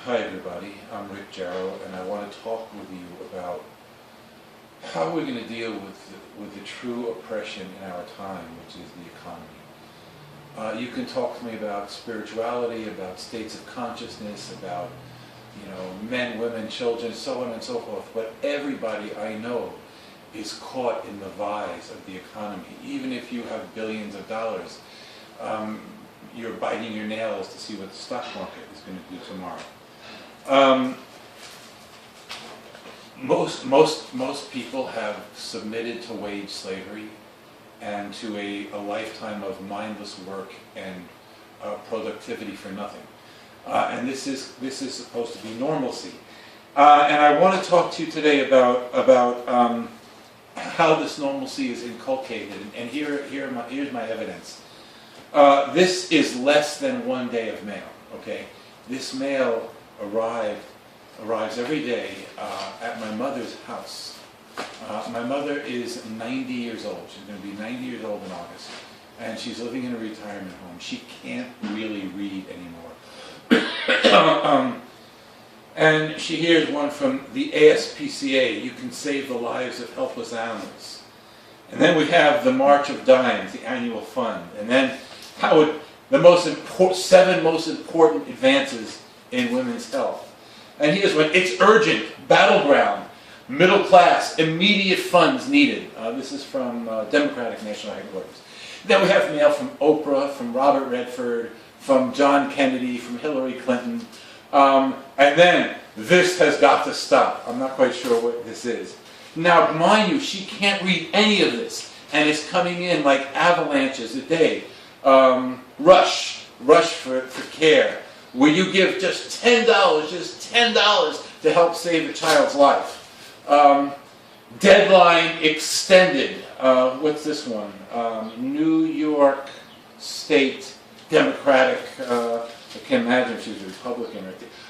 Hi everybody, I'm Rick Jarow, and I want to talk with you about how we're going to deal with the true oppression in our time, which is the economy. You can talk to me about spirituality, about states of consciousness, about men, women, children, so on and so forth, but everybody I know is caught in the vise of the economy. Even if you have billions of dollars, you're biting your nails to see what the stock market is going to do tomorrow. Most people have submitted to wage slavery and to a lifetime of mindless work and productivity for nothing. And this is supposed to be normalcy. And I want to talk to you today about how this normalcy is inculcated. And here's my evidence. This is less than 1 day of mail. Okay, this mail arrives every day at my mother's house. My mother is 90 years old. She's going to be 90 years old in August, and she's living in a retirement home. She can't really read anymore. And she hears one from the ASPCA, You Can Save the Lives of Helpless Animals. And then we have the March of Dimes, the annual fund. And then the 7 most important advances in women's health. And here's one: it's urgent, battleground, middle class, immediate funds needed. This is from Democratic National Headquarters. Then we have mail from Oprah, from Robert Redford, from John Kennedy, from Hillary Clinton. And then, this has got to stop. I'm not quite sure what this is. Now, mind you, she can't read any of this, and it's coming in like avalanches a day. Rush for care. Will you give just $10 to help save a child's life? Deadline extended. What's this one? New York State Democratic. I can't imagine if she's a Republican.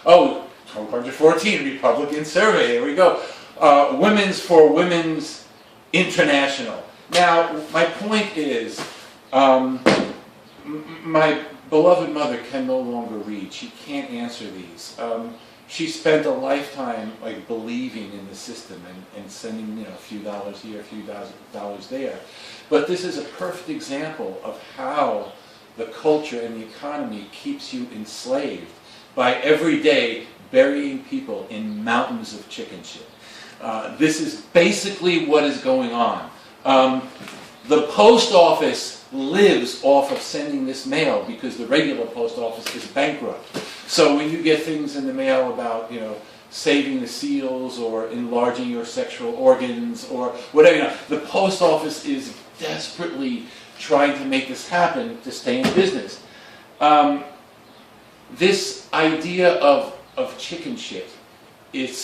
Oh, 114 Republican survey. There we go. Women's for Women's International. Now, my point is, my beloved mother can no longer read. She can't answer these. She spent a lifetime believing in the system and sending a few dollars here, a few dollars there. But this is a perfect example of how the culture and the economy keeps you enslaved by every day burying people in mountains of chicken shit. This is basically what is going on. The post office lives off of sending this mail because the regular post office is bankrupt. So when you get things in the mail about, saving the seals or enlarging your sexual organs or whatever, the post office is desperately trying to make this happen to stay in business. This idea of chicken shit is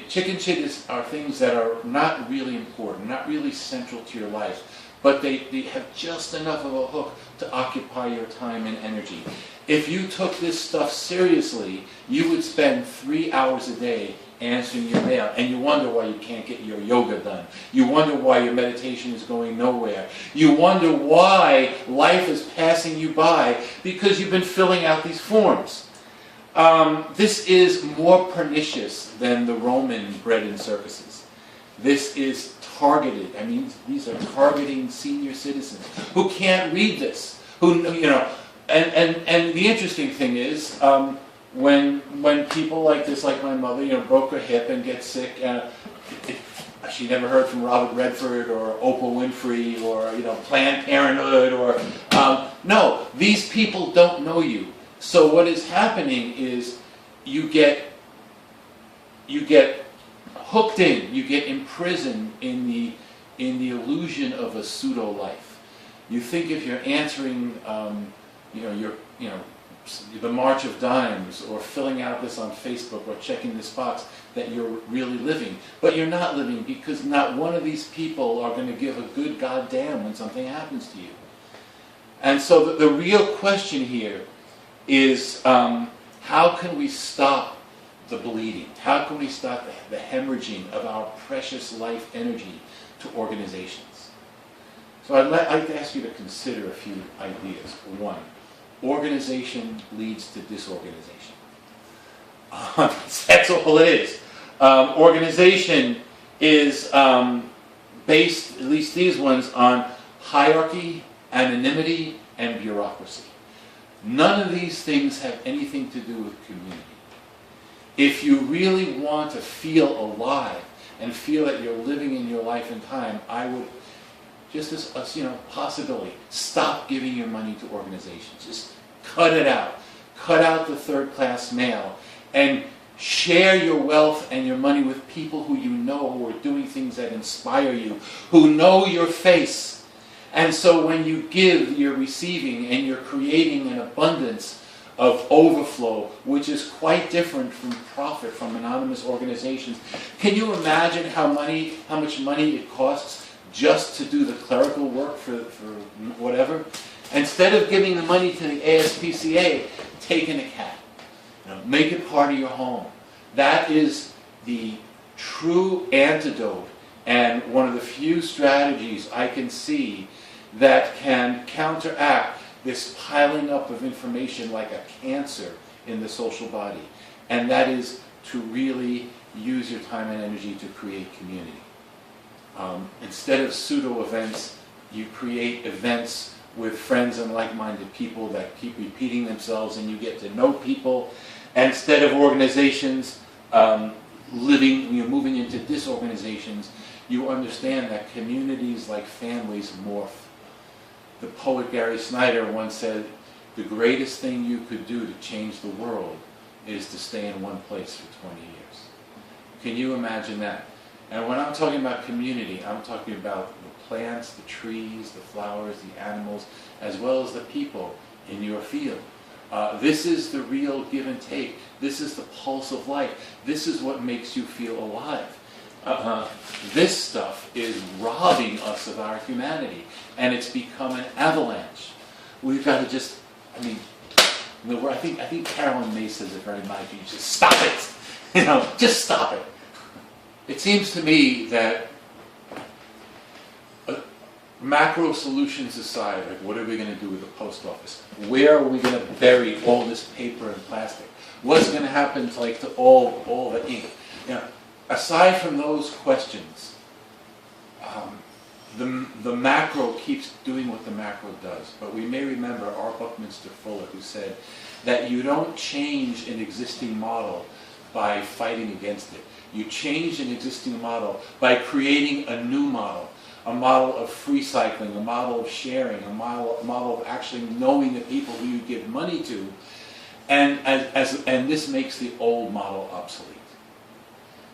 chicken shit are things that are not really important, not really central to your life, but they have just enough of a hook to occupy your time and energy. If you took this stuff seriously, you would spend 3 hours a day answering your mail, and you wonder why you can't get your yoga done. You wonder why your meditation is going nowhere. You wonder why life is passing you by because you've been filling out these forms. This is more pernicious than the Roman bread and circuses. This is targeted. I mean, these are targeting senior citizens who can't read this. And the interesting thing is, when people like this, like my mother, broke her hip and get sick, she never heard from Robert Redford or Oprah Winfrey or Planned Parenthood or no, these people don't know you. So what is happening is you get hooked in, you get imprisoned in the illusion of a pseudo life. You think if you're answering the March of Dimes or filling out this on Facebook or checking this box that you're really living. But you're not living because not one of these people are going to give a good goddamn when something happens to you. And so the real question here is how can we stop the bleeding? How can we stop the hemorrhaging of our precious life energy to organizations? So I'd like to ask you to consider a few ideas. One, organization leads to disorganization. That's all it is. Organization is based, at least these ones, on hierarchy, anonymity, and bureaucracy. None of these things have anything to do with community. If you really want to feel alive and feel that you're living in your life and time, I would, just as a possibility, stop giving your money to organizations. Just cut it out. Cut out the third-class mail and share your wealth and your money with people who you know, who are doing things that inspire you, who know your face. And so when you give, you're receiving, and you're creating an abundance of overflow, which is quite different from profit from anonymous organizations. Can you imagine how much money it costs just to do the clerical work for whatever? Instead of giving the money to the ASPCA, take in a cat. Make it part of your home. That is the true antidote and one of the few strategies I can see that can counteract this piling up of information like a cancer in the social body. And that is to really use your time and energy to create community. Instead of pseudo events, you create events with friends and like-minded people that keep repeating themselves, and you get to know people. And instead of organizations moving into disorganizations, you understand that communities like families morph. The poet Gary Snyder once said, the greatest thing you could do to change the world is to stay in one place for 20 years. Can you imagine that? And when I'm talking about community, I'm talking about the plants, the trees, the flowers, the animals, as well as the people in your field. This is the real give and take. This is the pulse of life. This is what makes you feel alive. This stuff is robbing us of our humanity, and it's become an avalanche. We've got to just, I think Carolyn May says it very nicely. Just stop it. Just stop it. It seems to me that macro solutions aside, like what are we going to do with the post office? Where are we going to bury all this paper and plastic? What's going to happen to all the ink? Aside from those questions, the macro keeps doing what the macro does. But we may remember R. Buckminster Fuller, who said that you don't change an existing model by fighting against it. You change an existing model by creating a new model. A model of free cycling, a model of sharing, a model of actually knowing the people who you give money to, and this makes the old model obsolete.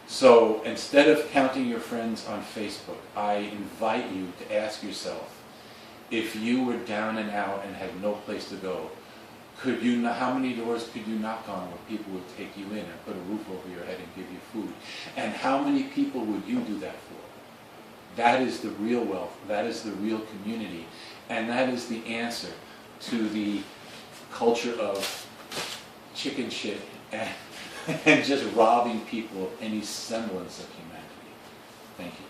So instead of counting your friends on Facebook, I invite you to ask yourself, if you were down and out and had no place to go, how many doors could you knock on where people would take you in and put a roof over your head and give you food? And how many people would you do that for? That is the real wealth. That is the real community. And that is the answer to the culture of chicken shit and just robbing people of any semblance of humanity. Thank you.